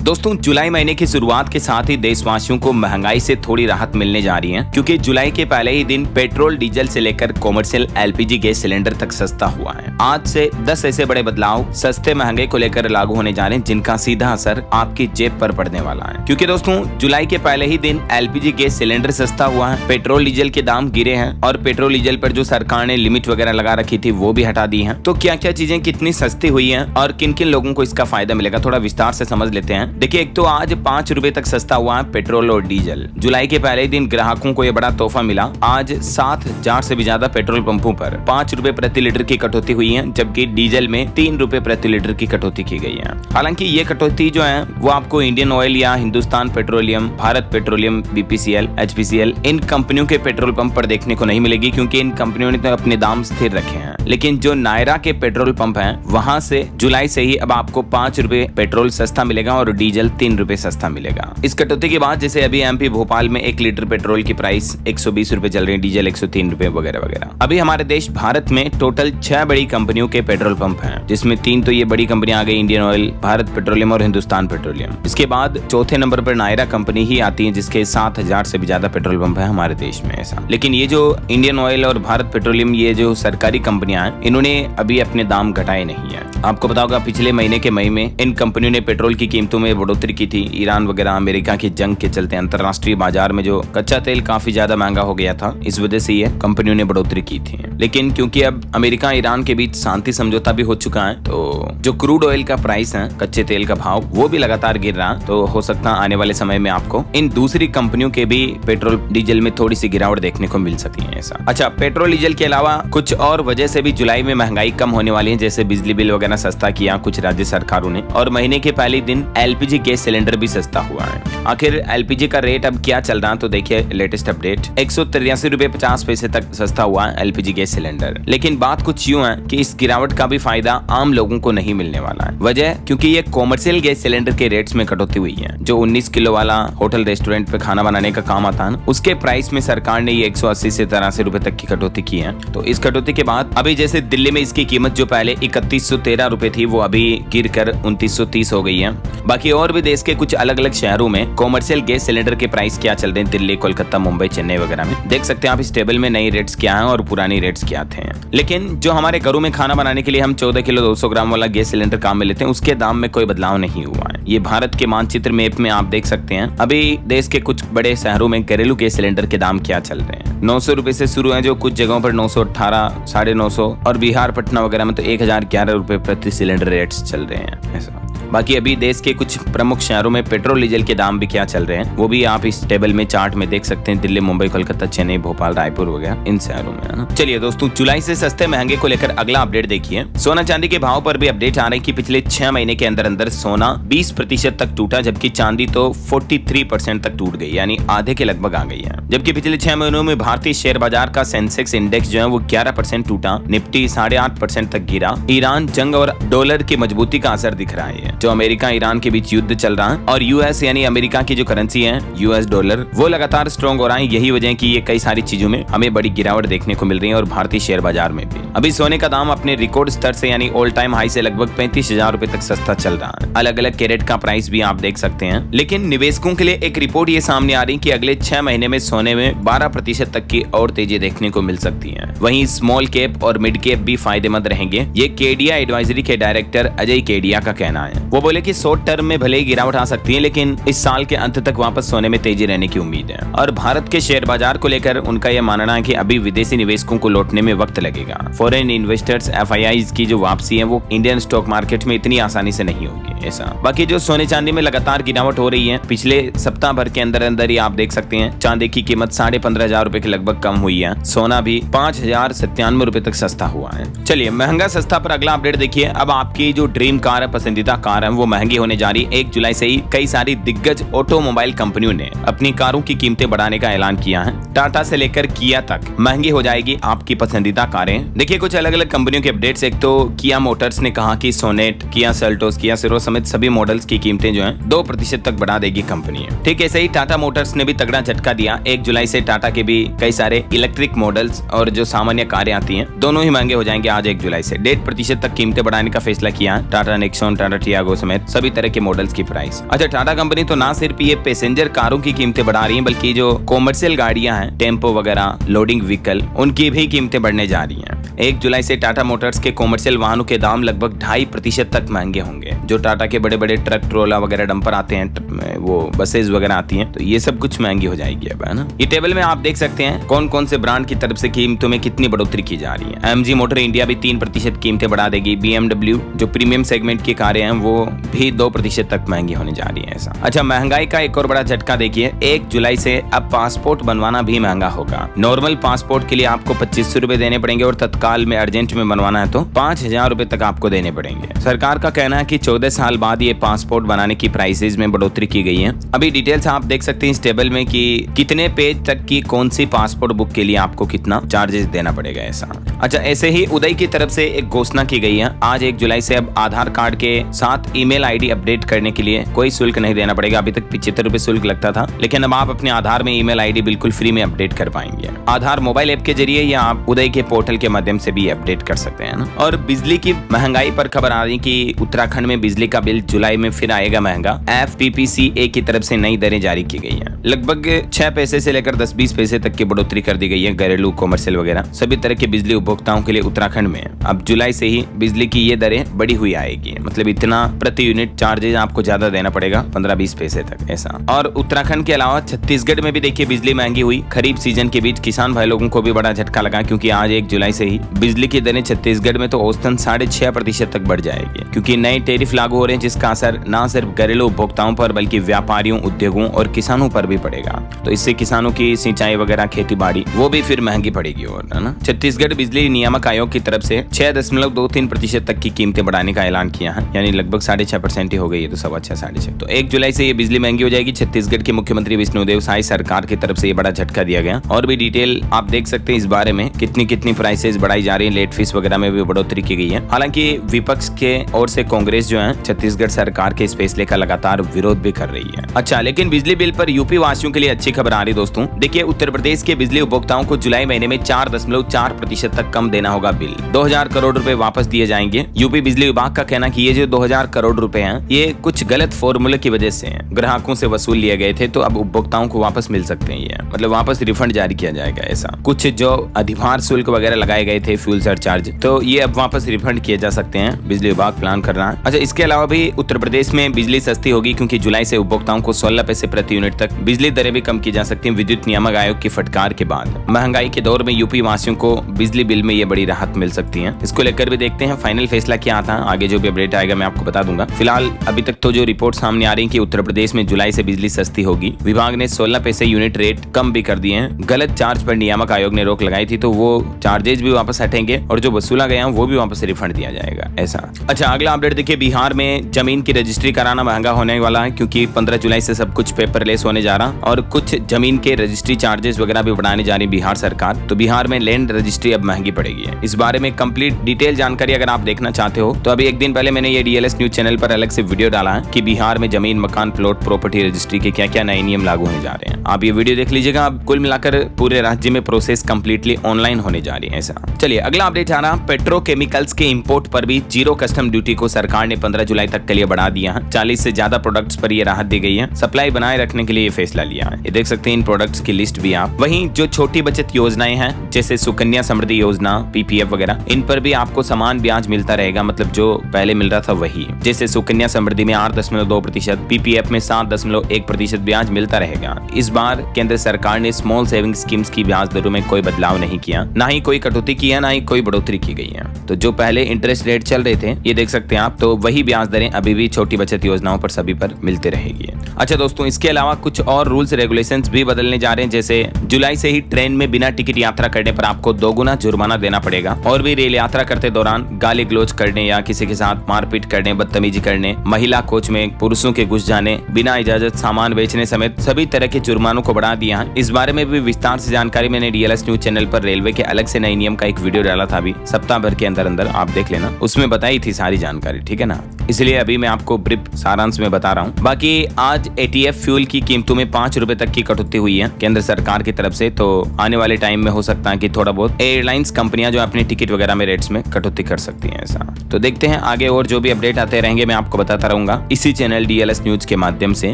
दोस्तों जुलाई महीने की शुरुआत के साथ ही देशवासियों को महंगाई से थोड़ी राहत मिलने जा रही है, क्योंकि जुलाई के पहले ही दिन पेट्रोल डीजल से लेकर कॉमर्शियल एलपीजी गैस सिलेंडर तक सस्ता हुआ है। आज से 10 ऐसे बड़े बदलाव सस्ते महंगे को लेकर लागू होने जा रहे हैं, जिनका सीधा असर आपकी जेब पर पड़ने वाला है। क्योंकि दोस्तों जुलाई के पहले ही दिन एलपीजी गैस सिलेंडर सस्ता हुआ है, पेट्रोल डीजल के दाम गिरे हैं और पेट्रोल डीजल पर जो सरकार ने लिमिट वगैरह लगा रखी थी वो भी हटा दी है। तो क्या क्या चीजें कितनी सस्ती हुई है और किन किन लोगों को इसका फायदा मिलेगा, थोड़ा विस्तार से समझ लेते हैं। देखिए, एक तो आज 5 रुपए तक सस्ता हुआ है पेट्रोल और डीजल। जुलाई के पहले दिन ग्राहकों को यह बड़ा तोहफा मिला। आज 7,000 से भी ज्यादा पेट्रोल पंपों पर 5 रुपए प्रति लीटर की कटौती हुई है, जबकि डीजल में 3 रुपए प्रति लीटर की कटौती की गई है। हालांकि ये कटौती जो है वो आपको इंडियन ऑयल या Hindustan petroleum, Bharat petroleum, BPCL, HPCL इन कंपनियों के पेट्रोल पंप पर देखने को नहीं मिलेगी, क्योंकि इन कंपनियों ने तो अपने दाम स्थिर रखे हैं। लेकिन जो नायरा के पेट्रोल पंप हैं, वहां से जुलाई से ही अब आपको 5 रुपए पेट्रोल सस्ता मिलेगा और डीजल 3 रुपए सस्ता मिलेगा। इस कटौती के बाद जैसे अभी एमपी भोपाल में 1 लीटर पेट्रोल की प्राइस 120 रुपए चल रही है, डीजल 103 रुपए वगैरह वगैरह। अभी हमारे देश भारत में टोटल 6 बड़ी कंपनियों के पेट्रोल पंप हैं, जिसमें 3 तो ये बड़ी कंपनियां आ गई, इंडियन ऑयल, भारत पेट्रोलियम और हिंदुस्तान पेट्रोलियम। इसके बाद चौथे नंबर पर नायरा कंपनी ही आती है, जिसके 7,000 से भी ज्यादा पेट्रोल पंप है हमारे देश में ऐसा। लेकिन ये जो इंडियन ऑयल और भारत पेट्रोलियम, ये जो सरकारी कंपनियां हैं, इन्होंने अभी अपने दाम घटाए नहीं है। आपको पता होगा पिछले महीने के मई में इन कंपनियों ने पेट्रोल की कीमतों में बढ़ोतरी की थी। ईरान वगैरह अमेरिका की जंग के चलते अंतर्राष्ट्रीय बाजार में जो कच्चा तेल काफी ज्यादा महंगा हो गया था, इस वजह से ये कंपनियों ने बढ़ोतरी की थी। लेकिन क्योंकि अब अमेरिका ईरान के बीच शांति समझौता भी हो चुका है, तो जो क्रूड ऑयल का प्राइस है, कच्चे तेल का भाव, वो भी लगातार गिर रहा है। तो हो सकता है आने वाले समय में आपको इन दूसरी कंपनियों के भी पेट्रोल डीजल में थोड़ी सी गिरावट देखने को मिल सकती है ऐसा। अच्छा, पेट्रोल डीजल के अलावा कुछ और वजह से भी जुलाई में महंगाई कम होने वाली है, जैसे बिजली बिल वगैरह सस्ता किया कुछ राज्य सरकारों ने, और महीने के पहले दिन एलपीजी गैस सिलेंडर भी सस्ता हुआ है। आखिर एलपीजी का रेट अब क्या चल रहा है, तो देखिए लेटेस्ट अपडेट 183 रुपए 50 पैसे तक सस्ता हुआ है एलपीजी गैस सिलेंडर। लेकिन बात कुछ यूं है कि इस गिरावट का भी फायदा आम लोगों को नहीं मिलने वाला है। वजह क्योंकि ये कॉमर्शियल गैस सिलेंडर के रेट्स में कटौती हुई है। जो 19 किलो वाला होटल रेस्टोरेंट पे खाना बनाने का काम आता है, उसके प्राइस में सरकार ने ये 180 से 83 रुपए तक की कटौती की है। तो इस कटौती के बाद अभी जैसे दिल्ली में इसकी कीमत जो पहले 3113 रुपए थी, वो अभी गिर कर 2930 हो गई है। बाकी और भी देश के कुछ अलग अलग शहरों में कॉमर्शियल गैस सिलेंडर के प्राइस क्या चल रहे हैं, दिल्ली, कोलकाता, मुंबई, चेन्नई वगैरह में देख सकते हैं आप इस टेबल में नई रेट्स क्या हैं और पुरानी रेट्स क्या थे। लेकिन जो हमारे घरों में खाना बनाने के लिए हम 14 किलो 200 ग्राम वाला गैस सिलेंडर काम में लेते हैं, उसके दाम में कोई बदलाव नहीं हुआ है। ये भारत के मानचित्र मैप में आप देख सकते हैं अभी देश के कुछ बड़े शहरों में घरेलू गैस सिलेंडर के दाम क्या चल रहे हैं। 900 रुपए से शुरू है, जो कुछ जगहों पर 918, 950 और बिहार, पटना वगैरह में तो 1011 रुपए प्रति सिलेंडर रेट्स चल रहे हैं ऐसा। बाकी अभी देश के कुछ प्रमुख शहरों में पेट्रोल डीजल के दाम भी क्या चल रहे हैं, वो भी आप इस टेबल में चार्ट में देख सकते हैं। दिल्ली, मुंबई, कोलकाता, चेन्नई, भोपाल, रायपुर वगैरह इन शहरों में है ना। चलिए दोस्तों, जुलाई से सस्ते महंगे को लेकर अगला अपडेट देखिए। सोना चांदी के भाव पर भी अपडेट आ रहे हैं कि पिछले 6 महीने के अंदर अंदर सोना 20% तक टूटा, जबकि चांदी तो 43% तक टूट गई, यानी आधे के लगभग आ गई है। जबकि पिछले 6 महीनों में भारतीय शेयर बाजार का सेंसेक्स इंडेक्स जो है वो 11% टूटा, निफ्टी 8.5% तक गिरा। ईरान जंग और डॉलर की मजबूती का असर दिख रहा है। जो अमेरिका ईरान के बीच युद्ध चल रहा है और यूएस यानी अमेरिका की जो करेंसी है यूएस डॉलर, वो लगातार स्ट्रॉन्ग हो रहा है। यही वजह है कि ये कई सारी चीजों में हमें बड़ी गिरावट देखने को मिल रही है और भारतीय शेयर बाजार में भी। अभी सोने का दाम अपने रिकॉर्ड स्तर से यानी ऑल टाइम हाई से लगभग 35,000 रुपए तक सस्ता चल रहा है। अलग अलग कैरेट का प्राइस भी आप देख सकते हैं। लेकिन निवेशकों के लिए एक रिपोर्ट ये सामने आ रही है कि अगले 6 महीने में सोने में 12% तक की और तेजी देखने को मिल सकती है। वहीं स्मॉल कैप और मिड कैप भी फायदेमंद रहेंगे, ये केडिया एडवाइजरी के डायरेक्टर अजय केडिया का कहना है। वो बोले कि शॉर्ट टर्म में भले ही गिरावट आ सकती है, लेकिन इस साल के अंत तक वापस सोने में तेजी रहने की उम्मीद है। और भारत के शेयर बाजार को लेकर उनका यह मानना है कि अभी विदेशी निवेशकों को लौटने में वक्त लगेगा। फॉरेन इन्वेस्टर्स एफआईआईज की जो वापसी है वो इंडियन स्टॉक मार्केट में इतनी आसानी से नहीं होगी ऐसा। बाकी जो सोने चांदी में लगातार गिरावट हो रही है, पिछले सप्ताह भर के अंदर अंदर ही आप देख सकते हैं चांदी की कीमत 15,500 रुपए के लगभग कम हुई है। सोना भी 5,097 रुपए तक सस्ता हुआ है। चलिए महंगा सस्ता पर अगला अपडेट देखिए। अब आपकी जो ड्रीम कार है, पसंदीदा कार है, वो महंगी होने जा रही है। 1 जुलाई से ही कई सारी दिग्गज ऑटोमोबाइल कंपनियों ने अपनी कारों की कीमतें बढ़ाने का ऐलान किया है। टाटा से लेकर किया तक महंगी हो जाएगी आपकी पसंदीदा कारें। देखिए कुछ अलग अलग कंपनियों के अपडेट्स। एक तो किया मोटर्स ने कहा कि सोनेट, किया सेल्टोस, किया सिरो समेत सभी मॉडल्स की कीमतें जो हैं 2% तक बढ़ा देगी कंपनी। ठीक ऐसे ही टाटा मोटर्स ने भी तगड़ा झटका दिया। 1 जुलाई से टाटा के भी कई सारे इलेक्ट्रिक मॉडल्स और जो सामान्य कारें आती हैं दोनों ही महंगे हो जाएंगे आज 1 जुलाई से। 1.5% तक कीमतें बढ़ाने का फैसला किया। टाटा नेक्सॉन, टाटा टियागो, टागो समेत सभी तरह के मॉडल्स की प्राइस। अच्छा, टाटा कंपनी तो ना सिर्फ ये पैसेंजर कारों की कीमतें बढ़ा रही है, बल्कि जो कॉमर्शियल गाड़ियां हैं, टेम्पो वगैरह, लोडिंग व्हीकल, उनकी भी कीमतें बढ़ने जा रही हैं। 1 जुलाई से टाटा मोटर्स के कॉमर्शियल वाहनों के दाम लगभग 2.5% तक महंगे होंगे। जो टाटा के बड़े बड़े ट्रक, ट्रोला वगैरह, डंपर आते हैं, वो बसेस वगैरह आती हैं, तो ये सब कुछ महंगी हो जाएगी अब, है ना। ये टेबल में आप देख सकते हैं कौन कौन से ब्रांड की तरफ से कीमतों में कितनी बढ़ोतरी की जा रही है। एमजी मोटर इंडिया भी 3% कीमतें बढ़ा देगी। BMW जो प्रीमियम सेगमेंट की कारें हैं वो भी 2% तक महंगी होने जा रही है, ऐसा। अच्छा, महंगाई का एक और बड़ा झटका देखिए, 1 जुलाई से अब पासपोर्ट बनवाना भी महंगा होगा। नॉर्मल पासपोर्ट के लिए आपको 2500 रुपए देने पड़ेंगे और तत्काल में अर्जेंट में बनवाना है तो 5000 रुपए तक आपको देने पड़ेंगे। सरकार का कहना है कि 14 साल बाद ये पासपोर्ट बनाने की प्राइसेस में बढ़ोतरी की गई है। अभी डिटेल्स आप देख सकते हैं इस टेबल में कि कितने पेज तक की कौन सी पासपोर्ट बुक के लिए आपको कितना चार्जेस देना पड़ेगा, ऐसा। अच्छा, ऐसे ही उदय की तरफ से एक घोषणा की गई है, आज 1 जुलाई से अब आधार कार्ड के साथ ईमेल आईडी अपडेट करने के लिए कोई शुल्क नहीं देना पड़ेगा। अभी तक 75 रुपए शुल्क लगता था, लेकिन अब आप अपने आधार में ईमेल आईडी बिल्कुल फ्री में अपडेट कर पाएंगे। आधार मोबाइल ऐप के जरिए या आप उदय के पोर्टल के माध्यम से भी अपडेट कर सकते हैं ना। और बिजली की महंगाई पर खबर आ रही कि उत्तराखंड में बिजली का बिल जुलाई में फिर आएगा महंगा। FPPCA की तरफ से नई दरें जारी की गई हैं। लगभग 6 पैसे से लेकर 10-20 पैसे तक की बढ़ोतरी कर दी गई है। घरेलू, कॉमर्शियल वगैरह सभी तरह के बिजली उपभोक्ताओं के लिए उत्तराखंड में अब जुलाई से ही बिजली की ये दरें बढ़ी हुई आएगी। मतलब इतना प्रति यूनिट चार्जेज आपको ज्यादा देना पड़ेगा, 15-20 पैसे तक, ऐसा। और उत्तराखंड के अलावा छत्तीसगढ़ में भी देखिए बिजली महंगी हुई। खरीफ सीजन के बीच किसान भाई लोगों को भी बड़ा झटका लगा, क्योंकि आज 1 जुलाई से ही बिजली की दरें छत्तीसगढ़ में तो औसतन 6.5% तक बढ़ जाएगी, क्योंकि नए टैरिफ लागू हो रहे हैं, जिसका असर न सिर्फ घरेलू उपभोक्ताओं पर बल्कि व्यापारियों, उद्योगों और किसानों पर भी पड़ेगा। तो इससे किसानों की सिंचाई वगैरह, खेती बाड़ी, वो भी फिर महंगी पड़ेगी, और है ना। छत्तीसगढ़ बिजली नियामक आयोग की तरफ से 6.23% तक की कीमतें बढ़ाने का ऐलान किया है, यानी लगभग 6.5% ही हो गई है, तो 6.5 तो 1 जुलाई से ये बिजली महंगी हो जाएगी। छत्तीसगढ़ के मुख्यमंत्री विष्णुदेव साय सरकार की तरफ से ये बड़ा झटका दिया गया। और भी डिटेल आप देख सकते हैं इस बारे में, कितनी प्राइसेस बढ़ाई जा रही है। लेट फीस वगैरह में भी बढ़ोतरी की गई है। हालांकि विपक्ष के ओर से कांग्रेस जो है छत्तीसगढ़ सरकार के इस फैसले का लगातार विरोध भी कर रही है। अच्छा, लेकिन बिजली बिल पर यूपी वासियों के लिए अच्छी खबर आ रही दोस्तों। देखिए, उत्तर प्रदेश के बिजली उपभोक्ताओं को जुलाई महीने में 4.4% तक कम देना होगा बिल। 2000 करोड़ रुपए वापस दिए जाएंगे। यूपी बिजली विभाग का कहना कि ये जो 2000 करोड़ रुपए हैं, ये कुछ गलत फॉर्मूले की वजह से ग्राहकों से वसूल लिए गए थे, तो अब उपभोक्ताओं को वापस मिल सकते हैं। ये मतलब वापस रिफंड जारी किया जाएगा, ऐसा। कुछ जो अधिभार शुल्क वगैरह लगाए गए थे, फ्यूल सरचार्ज, तो ये अब वापस रिफंड किए जा सकते हैं। बिजली विभाग प्लान कर रहा है। अच्छा, इसके अलावा भी उत्तर प्रदेश में बिजली सस्ती होगी, क्योंकि जुलाई से उपभोक्ताओं को 16 पैसे प्रति यूनिट तक बिजली दरें भी कम की जा सकती हैं। विद्युत नियामक आयोग की फटकार के बाद महंगाई के दौर में यूपी वासियों को बिजली बिल में ये बड़ी राहत मिल सकती है। इसको लेकर भी देखते हैं फाइनल फैसला क्या आता है। आगे जो भी अपडेट आएगा मैं आपको बता दूंगा। फिलहाल अभी तक तो जो रिपोर्ट सामने आ रही है कि उत्तर प्रदेश में जुलाई से बिजली सस्ती होगी। विभाग ने 16 पैसे यूनिट रेट कम भी कर दिए हैं। गलत चार्ज पर नियामक आयोग ने रोक लगाई थी, तो वो चार्जेज भी वापस हटेंगे और जो वसूला गया वो भी वापस रिफंड दिया जाएगा, ऐसा। अच्छा, अगला अपडेट देखिए, बिहार में जमीन की रजिस्ट्री कराना महंगा होने वाला है, क्योंकि 15 जुलाई से सब कुछ पेपरलेस होने जा रहा और कुछ जमीन के रजिस्ट्री चार्जेस वगैरह भी बढ़ाने जा रही बिहार सरकार। तो बिहार में लैंड रजिस्ट्री अब महंगी पड़ेगी। इस बारे में कंप्लीट डिटेल जानकारी अगर आप देखना चाहते हो तो अभी एक दिन पहले मैंने ये DLS न्यूज चैनल पर अलग से वीडियो डाला है कि बिहार में जमीन, मकान, प्लॉट, प्रॉपर्टी रजिस्ट्री के क्या क्या नए नियम लागू होने जा रहे हैं। आप ये वीडियो देख लीजिएगा। अब कुल मिलाकर पूरे राज्य में प्रोसेस कंप्लीटली ऑनलाइन होने जा रही है, ऐसा। चलिए अगला अपडेट आ रहा, पेट्रोकेमिकल्स के इंपोर्ट पर भी 0 कस्टम ड्यूटी को सरकार ने 15 जुलाई तक के लिए बढ़ा दिया है। 40 से ज्यादा प्रोडक्ट्स पर यह राहत दी गई है। सप्लाई बनाए रखने के लिए ये फैसला लिया है। ये देख सकते हैं इन प्रोडक्ट्स की लिस्ट भी आप। वहीं जो छोटी बचत योजनाएं हैं, जैसे सुकन्या समृद्धि योजना, PPF वगैरह, इन पर भी आपको समान ब्याज मिलता रहेगा। मतलब जो पहले मिल रहा था वही। जैसे सुकन्या समृद्धि में 8.2%, PPF में 7.1% ब्याज मिलता रहेगा। इस बार केंद्र सरकार ने स्मॉल सेविंग स्कीम्स की ब्याज दरों में कोई बदलाव नहीं किया, ना ही कोई कटौती की है, ना ही कोई बढ़ोतरी की गई है। तो जो पहले इंटरेस्ट रेट चल रहे थे, ये देख सकते हैं आप, तो वही ब्याज दरें अभी भी छोटी बचत योजनाओं पर सभी पर मिलते रहेगी। अच्छा दोस्तों, इसके अलावा कुछ और रूल्स रेगुलेशंस भी बदलने जा रहे हैं। जैसे जुलाई से ही ट्रेन में बिना टिकट यात्रा करने पर आपको 2 गुना जुर्माना देना पड़ेगा। और भी रेल यात्रा करते दौरान गाली गलौज करने या किसी के साथ मारपीट करने, बदतमीजी करने, महिला कोच में पुरुषों के घुस जाने, बिना इजाजत सामान बेचने समेत सभी तरह के जुर्मानों को बढ़ा दिया है। है। इस बारे में भी विस्तार से जानकारी मैंने डीएलएस न्यूज चैनल पर रेलवे के अलग से नए नियम का एक वीडियो डाला था, अभी सप्ताह भर के अंदर अंदर आप देख लेना, उसमें बताई थी सारी जानकारी, ठीक है ना। इसलिए अभी मैं आपको ब्रीफ सारांश में बता रहा हूँ। बाकी आज एटीएफ फ्यूल की कीमतों में 5 रुपए तक की कटौती हुई है केंद्र सरकार की तरफ से। तो आने वाले टाइम में हो सकता है कि थोड़ा बहुत एयरलाइंस कंपनियां जो अपनी टिकट वगैरह में रेट्स में कटौती कर सकती हैं ऐसा। तो देखते हैं आगे और जो भी अपडेट आते रहेंगे मैं आपको बताता रहूंगा इसी चैनल डीएलएस न्यूज के माध्यम से।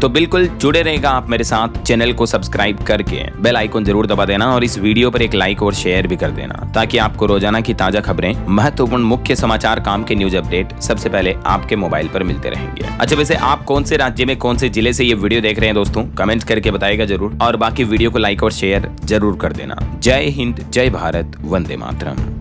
तो बिल्कुल जुड़े रहेगा आप मेरे साथ, चैनल को सब्सक्राइब करके बेल आइकन जरूर दबा देना और इस वीडियो पर एक लाइक और शेयर भी कर देना, ताकि आपको रोजाना की ताजा खबरें, महत्वपूर्ण मुख्य समाचार, काम के न्यूज अपडेट सबसे पहले आपके मोबाइल पर मिलते रहेंगे। अच्छा, वैसे आप कौन से राज्य में, कौन से जिले से ये वीडियो देख रहे हैं दोस्तों, कमेंट करके बताइएगा जरूर, और बाकी वीडियो को लाइक और शेयर जरूर कर देना। जय हिंद, जय भारत, वंदे मातरम।